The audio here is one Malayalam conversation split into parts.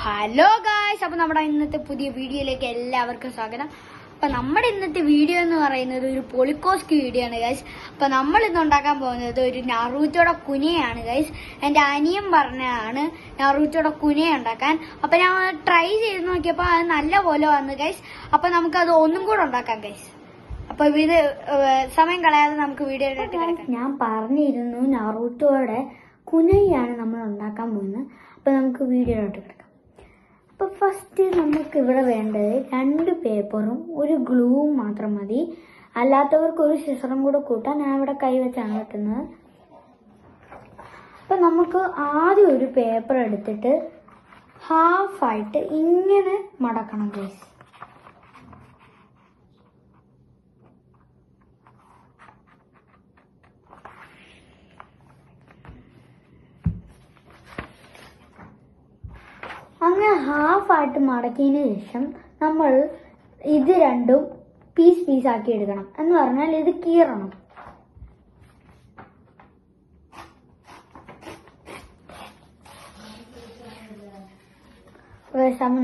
ഹലോ ഗായ്സ്, അപ്പൊ നമ്മുടെ ഇന്നത്തെ പുതിയ വീഡിയോയിലേക്ക് എല്ലാവർക്കും സ്വാഗതം. അപ്പൊ നമ്മുടെ ഇന്നത്തെ വീഡിയോ എന്ന് പറയുന്നത് ഒരു പൊളിക്കോസ്കി വീഡിയോ ആണ് ഗൈസ്. അപ്പൊ നമ്മൾ ഇന്ന് ഉണ്ടാക്കാൻ പോകുന്നത് ഒരു നറൂട്ടോയുടെ കുനയാണ് ഗൈസ്. എന്റെ അനിയൻ പറഞ്ഞതാണ് നറൂട്ടോയുടെ കുന ഉണ്ടാക്കാൻ. അപ്പൊ ഞാൻ ട്രൈ ചെയ്ത് നോക്കിയപ്പോ അത് നല്ല പോലെ വന്നു ഗൈസ്. അപ്പൊ നമുക്കത് ഒന്നും കൂടെ ഉണ്ടാക്കാം ഗൈസ്. അപ്പൊ ഇത് സമയം കളയാതെ നമുക്ക് വീഡിയോ ഞാൻ പറഞ്ഞിരുന്നു നറൂട്ടോയുടെ കുനയാണ് നമ്മൾ ഉണ്ടാക്കാൻ പോകുന്നത്. അപ്പൊ നമുക്ക് വീഡിയോയിലോട്ട് കിടക്കാം. അപ്പോൾ ഫസ്റ്റ് നമുക്ക് ഇവിടെ വേണ്ടത് 2 പേപ്പറും ഒരു ഗ്ലൂവും മാത്രം മതി. അല്ലാത്തവർക്ക് ഒരു സിസറും കൂടെ കൂട്ടാൻ ഞാൻ ഇവിടെ കൈ വെച്ചാണ് വെക്കുന്നത്. അപ്പം നമുക്ക് ആദ്യം ഒരു പേപ്പർ എടുത്തിട്ട് ഹാഫായിട്ട് ഇങ്ങനെ മടക്കണം ഗൈസ്. അങ്ങനെ ഹാഫായിട്ട് മടക്കിയതിന് ശേഷം നമ്മൾ ഇത് രണ്ടും പീസാക്കി എടുക്കണം. എന്ന് പറഞ്ഞാൽ ഇത് കീറണം.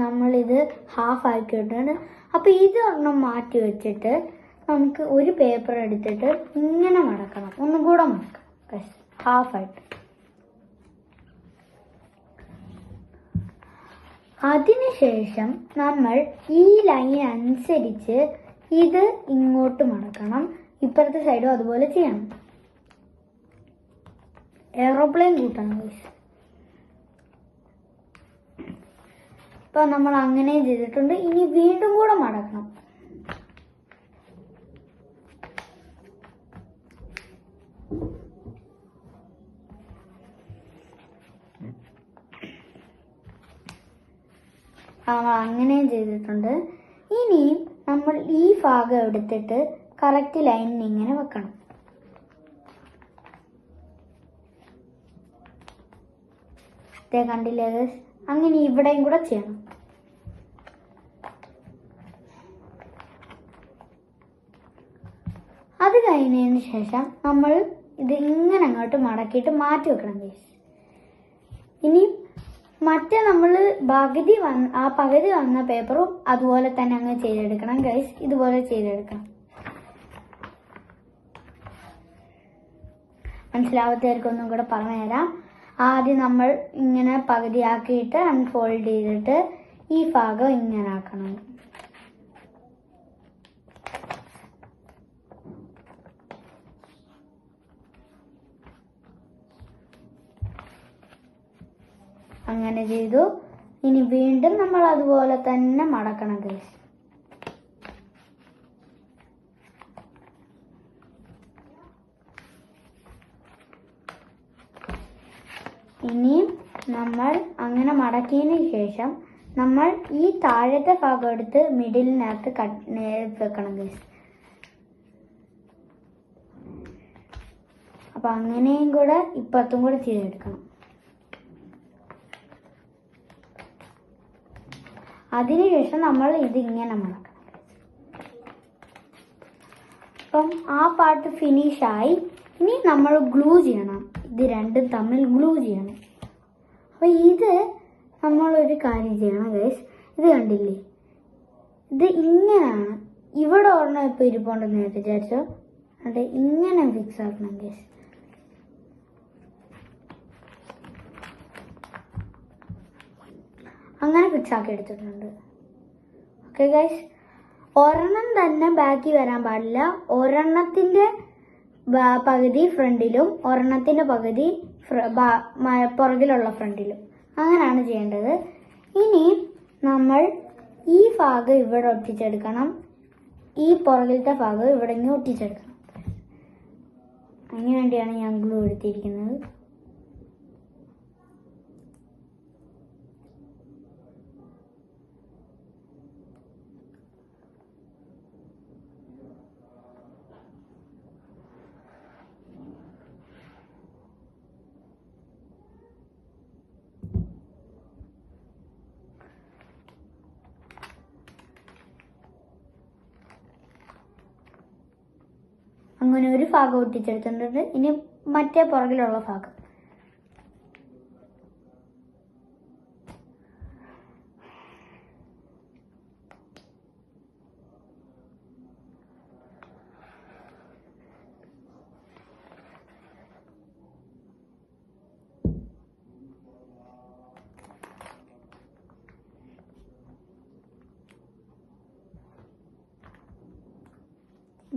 നമ്മളിത് ഹാഫാക്കി ഇട്ടിട്ടുണ്ട്. അപ്പൊ ഇതൊരെണ്ണം മാറ്റി വെച്ചിട്ട് നമുക്ക് ഒരു പേപ്പർ എടുത്തിട്ട് ഇങ്ങനെ മടക്കണം. ഒന്നും കൂടെ മടക്കാം ഹാഫായിട്ട്. അതിനുശേഷം നമ്മൾ ഈ ലൈൻ അനുസരിച്ച് ഇത് ഇങ്ങോട്ട് മടക്കണം. ഇപ്പുറത്തെ സൈഡും അതുപോലെ ചെയ്യണം. എയറോപ്ലെയിൻ കൂട്ടണം ഗൈസ്. ഇപ്പൊ നമ്മൾ അങ്ങനെ ചെയ്തിട്ടുണ്ട്. ഇനി വീണ്ടും കൂടെ മടക്കണം. അങ്ങനെ ചെയ്തിട്ടുണ്ട്. ഇനി നമ്മൾ ഈ ഭാഗം എടുത്തിട്ട് കറക്റ്റ് ലൈനിൽ ഇങ്ങനെ വെക്കണം. കണ്ടില്ലേ? അങ്ങനെ ഇവിടെയും കൂടെ ചെയ്യണം. അത് കഴിഞ്ഞതിന് ശേഷം നമ്മൾ ഇത് ഇങ്ങനെ അങ്ങോട്ട് മടക്കിയിട്ട് മാറ്റി വെക്കണം ഗൈസ്. ഇനി മറ്റേ നമ്മൾ പകുതി വന്ന പേപ്പറും അതുപോലെ തന്നെ അങ്ങ് ചെയ്തെടുക്കണം ഗൈസ്. ഇതുപോലെ ചെയ്തെടുക്കണം. മനസ്സിലാവാത്തവർക്കൊന്നും കൂടെ പറഞ്ഞുതരാം. ആദ്യം നമ്മൾ ഇങ്ങനെ പകുതിയാക്കിയിട്ട് അൺഫോൾഡ് ചെയ്തിട്ട് ഈ ഭാഗം ഇങ്ങനെ ആക്കണം. അങ്ങനെ ചെയ്തു. ഇനി വീണ്ടും നമ്മൾ അതുപോലെ തന്നെ മടക്കണം ഗൈസ്. ഇനി നമ്മൾ അങ്ങനെ മടക്കിയതിന് ശേഷം നമ്മൾ ഈ താഴത്തെ ഭാഗം എടുത്ത് മിഡിലിനകത്ത് വെക്കണം ഗൈസ്. അപ്പൊ അങ്ങനെയും കൂടെ ഇപ്പുറത്തും കൂടെ ചെയ്തെടുക്കണം. അതിനുശേഷം നമ്മൾ ഇതിങ്ങനെ മടക്കണം. അപ്പം ആ പാർട്ട് ഫിനിഷായി. ഇനി നമ്മൾ ഗ്ലൂ ചെയ്യണം. ഇത് രണ്ടും തമ്മിൽ ഗ്ലൂ ചെയ്യണം. അപ്പൊ ഇത് നമ്മളൊരു കാര്യം ചെയ്യണം ഗൈസ്. ഇത് കണ്ടില്ലേ? ഇത് ഇങ്ങനെയാണ്. ഇവിടെ ഒരെണ്ണം ഇപ്പൊ ഇരിപ്പുണ്ടെന്ന് വിചാരിച്ചോ. അത് ഇങ്ങനെ ഫിക്സ് ആക്കണം ഗൈസ്. അങ്ങനെ ഫിക്സ് ആക്കി എടുത്തിട്ടുണ്ട്. ഓക്കെ ഗൈസ്, ഒരെണ്ണം തന്നെ ബാക്കി വരാൻ പാടില്ല. ഒരെണ്ണത്തിന്റെ പകുതി ഫ്രണ്ടിലും ഒരെണ്ണത്തിന്റെ പകുതി പുറകിലുള്ള ഫ്രണ്ടിലും. അങ്ങനെയാണ് ചെയ്യേണ്ടത്. ഇനി നമ്മൾ ഈ ഭാഗം ഇവിടെ ഒട്ടിച്ചെടുക്കണം. ഈ പുറകിലത്തെ ഭാഗം ഇവിടെ ഇങ്ങനെ ഒട്ടിച്ചെടുക്കണം. അതിനു വേണ്ടിയാണ് ഞാൻ ഗ്ലൂ എടുത്തിരിക്കുന്നത്. അങ്ങനെ ഒരു ഭാഗം ഒട്ടിച്ചെടുത്തിട്ടുണ്ട്. ഇനി മറ്റേ പുറകിലുള്ള ഭാഗം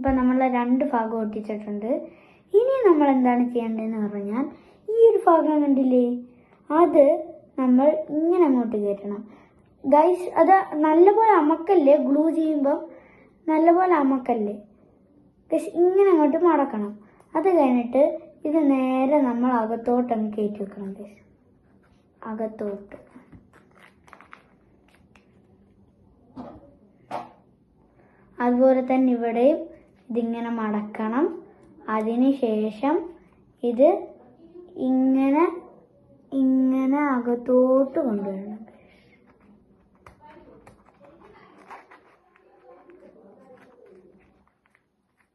അപ്പം നമ്മൾ 2 ഭാഗം ഒട്ടിച്ചിട്ടുണ്ട്. ഇനി നമ്മൾ എന്താണ് ചെയ്യേണ്ടതെന്ന് പറഞ്ഞാൽ ഈ ഒരു ഭാഗം കണ്ടില്ലേ, അത് നമ്മൾ ഇങ്ങനെ അങ്ങോട്ട് കയറ്റണം ഗൈസ്. അത് നല്ലപോലെ അമക്കല്ലേ, ഗ്ലൂ ചെയ്യുമ്പം നല്ലപോലെ അമക്കല്ലേ ഗൈസ്. ഇങ്ങനെ അങ്ങോട്ട് മടക്കണം. അത് കഴിഞ്ഞിട്ട് ഇത് നേരെ നമ്മൾ അകത്തോട്ടങ്ങ് കയറ്റി വെക്കണം ഗൈസ്, അകത്തോട്ട്. അതുപോലെ തന്നെ ഇവിടെയും ഇതിങ്ങനെ മടക്കണം. അതിനുശേഷം ഇത് ഇങ്ങനെ ഇങ്ങനെ അകത്തോട്ട് കൊണ്ടുവരണം.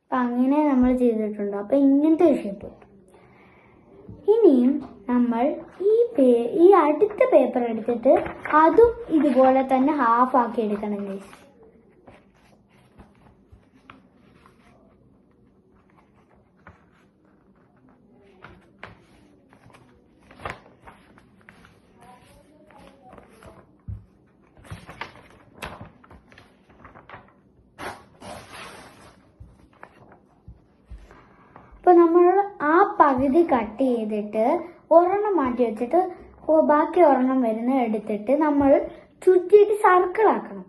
അപ്പം അങ്ങനെ നമ്മൾ ചെയ്തിട്ടുണ്ട്. അപ്പം ഇങ്ങനത്തെ ഒരു ഷേപ്പ്. ഇനിയും നമ്മൾ ഈ അടുത്ത പേപ്പർ എടുത്തിട്ട് അതും ഇതുപോലെ തന്നെ ഹാഫ് ആക്കി എടുക്കണം ഗൈസ്. അപ്പോൾ നമ്മൾ ആ പകുതി കട്ട് ചെയ്തിട്ട് ഒരെണ്ണം മാറ്റി വെച്ചിട്ട് ബാക്കി ഒരെണ്ണം വരുന്ന എടുത്തിട്ട് നമ്മൾ ചുറ്റിയിട്ട് സർക്കിൾ ആക്കണം.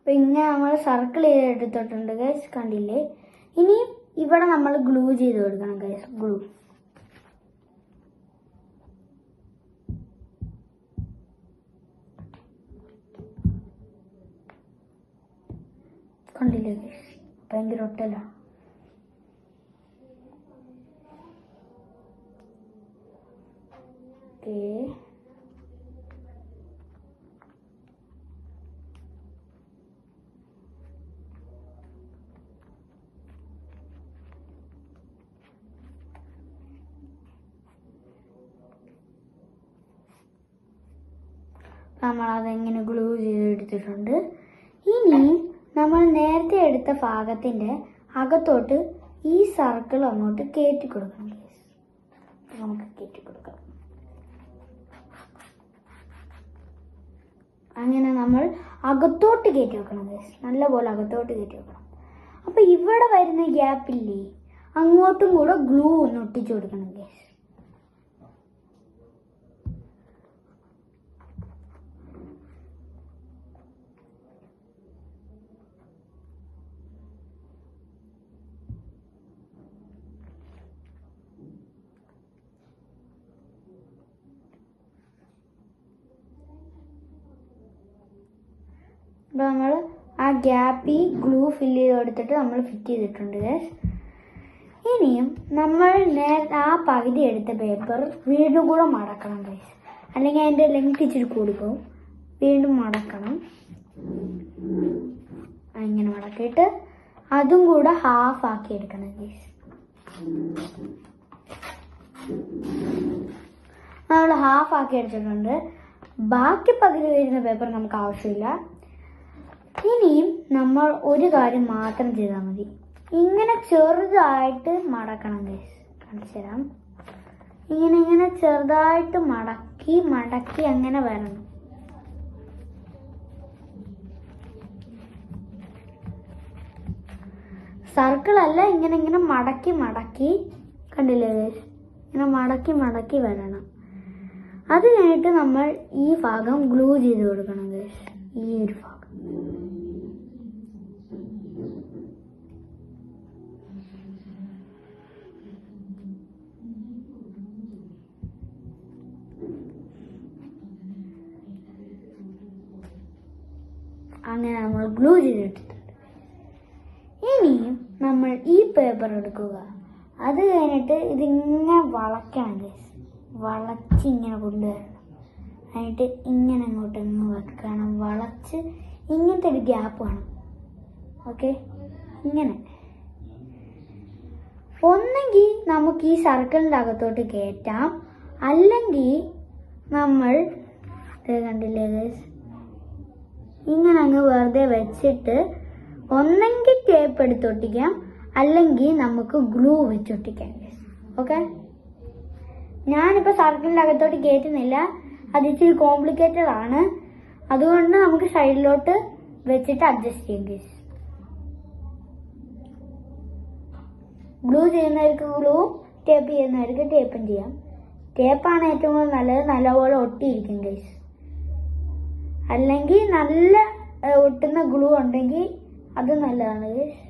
അപ്പം ഇങ്ങനെ നമ്മൾ സർക്കിൾ ചെയ്തെടുത്തിട്ടുണ്ട് ഗൈസ്, കണ്ടില്ലേ. ഇനി ഇവിടെ നമ്മൾ ഗ്ലൂ ചെയ്ത് കൊടുക്കണം ഗൈസ്, ഗ്ലൂ. കണ്ടില്ലേ ഗൈസ്, ഭയങ്കര ഒട്ടലാണ്. ഓക്കേ, നമ്മളതെങ്ങനെ ഗ്ലൂ ചെയ്തെടുത്തിട്ടുണ്ട്. ഇനി നമ്മൾ നേരത്തെ എടുത്ത ഭാഗത്തിൻ്റെ അകത്തോട്ട് ഈ സർക്കിൾ അങ്ങോട്ട് കയറ്റി കൊടുക്കണം ഗൈസ്. നമുക്ക് കയറ്റി കൊടുക്കാം. അങ്ങനെ നമ്മൾ അകത്തോട്ട് കയറ്റി വെക്കണം ഗൈസ്, നല്ലപോലെ അകത്തോട്ട് കയറ്റി വെക്കണം. അപ്പം ഇവിടെ വരുന്ന ഗ്യാപ്പില്ലേ, അങ്ങോട്ടും കൂടെ ഗ്ലൂ ഒന്ന് ഒട്ടിച്ചു കൊടുക്കണം ഗൈസ്. അപ്പോൾ നമ്മൾ ആ ഗ്യാപ്പിൽ ഗ്ലൂ ഫില്ല് ചെയ്ത് കൊടുത്തിട്ട് നമ്മൾ ഫിറ്റ് ചെയ്തിട്ടുണ്ട് ഗൈസ്. ഇനിയും നമ്മൾ ആ പകുതി എടുത്ത പേപ്പർ വീണ്ടും കൂടെ മടക്കണം ഗൈസ്, അല്ലെങ്കിൽ അതിൻ്റെ ലെങ്ത് ഇച്ചിരി കൂടിപ്പോവും. വീണ്ടും മടക്കണം. ഇങ്ങനെ മടക്കിയിട്ട് അതും കൂടെ ഹാഫ് ആക്കി എടുക്കണം ഗൈസ്. നമ്മൾ ഹാഫ് ആക്കി എടുത്തിട്ടുണ്ട്. ബാക്കി പകുതി വരുന്ന പേപ്പർ നമുക്ക് ആവശ്യമില്ല. ഇനിയും നമ്മൾ ഒരു കാര്യം മാത്രം ചെയ്താൽ മതി, ഇങ്ങനെ ചെറുതായിട്ട് മടക്കണം ഗൈസ്. കാണിച്ചു തരാം. ഇങ്ങനെ ചെറുതായിട്ട് മടക്കി അങ്ങനെ വരണം. സർക്കിൾ അല്ല, ഇങ്ങനെ മടക്കി കണ്ടില്ലേ ഗൈസ്, ഇങ്ങനെ മടക്കി വരണം. അത് കഴിഞ്ഞിട്ട് നമ്മൾ ഈ ഭാഗം ഗ്ലൂ ചെയ്ത് കൊടുക്കണം ഗൈസ്, ഈ ഒരു ഭാഗം. അങ്ങനെ നമ്മൾ ഗ്ലൂ ചെയ്തിട്ടിട്ടുണ്ട്. ഇനിയും നമ്മൾ ഈ പേപ്പർ എടുക്കുക. അത് കഴിഞ്ഞിട്ട് ഇതിങ്ങനെ വളയ്ക്കണം ഗൈസ്, വളച്ചിങ്ങനെ കൊണ്ടുവരണം. എന്നിട്ട് ഇങ്ങനെ അങ്ങോട്ടൊന്ന് വെക്കണം, വളച്ച് ഇങ്ങനത്തെ ഒരു ഗ്യാപ്പ് വേണം. ഓക്കെ, ഇങ്ങനെ. ഒന്നെങ്കിൽ നമുക്ക് ഈ സർക്കിളിൻ്റെ അകത്തോട്ട് കയറ്റാം, അല്ലെങ്കിൽ നമ്മൾ കണ്ടില്ലേ ഗൈസ്, ഇങ്ങനെ അങ്ങ് വെറുതെ വെച്ചിട്ട് ഒന്നെങ്കിൽ ടേപ്പ് എടുത്തൊട്ടിക്കാം, അല്ലെങ്കിൽ നമുക്ക് ഗ്ലൂ വെച്ചൊട്ടിക്കാം ഗൈസ്. ഓക്കെ, ഞാനിപ്പോൾ സർക്കിളിൻ്റെ അകത്തോട്ട് കയറ്റുന്നില്ല, അത് ഇച്ചിരി കോംപ്ലിക്കേറ്റഡ് ആണ്. അതുകൊണ്ട് നമുക്ക് സൈഡിലോട്ട് വെച്ചിട്ട് അഡ്ജസ്റ്റ് ചെയ്യാം ഗൈസ്. ഗ്ലൂ ചെയ്യുന്നവർക്ക് ഗ്ലൂ, ടേപ്പ് ചെയ്യുന്നവർക്ക് ടേപ്പും ചെയ്യാം. ടേപ്പാണ് ഏറ്റവും കൂടുതൽ നല്ലത്, നല്ലപോലെ ഒട്ടിയിരിക്കും ഗൈസ്. അല്ലെങ്കിൽ നല്ല ഒട്ടുന്ന ഗ്ലൂ ഉണ്ടെങ്കിൽ അത് നല്ലതാണ് ഗൈസ്.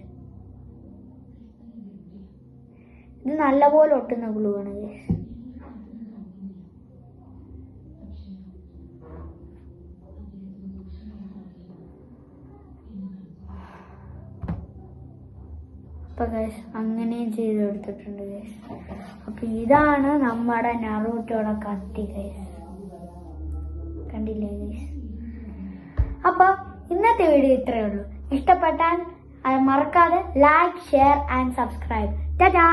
ഇത് നല്ലപോലെ ഒട്ടുന്ന ഗ്ലൂ ആണ് ഗൈസ്. അപ്പൊ ഗൈസ് അങ്ങനെയും ചെയ്തെടുത്തിട്ടുണ്ട് ഗൈസ്. അപ്പൊ ഇതാണ് നമ്മുടെ നറൂട്ടോയുടെ കത്തി ഗൈസ്. കണ്ടില്ലേ ഗൈസ്? അപ്പൊ ഇന്നത്തെ വീഡിയോ ഇത്രയേ ഉള്ളൂ. ഇഷ്ടപ്പെട്ടാൽ മറക്കാതെ like, share and subscribe. Tata.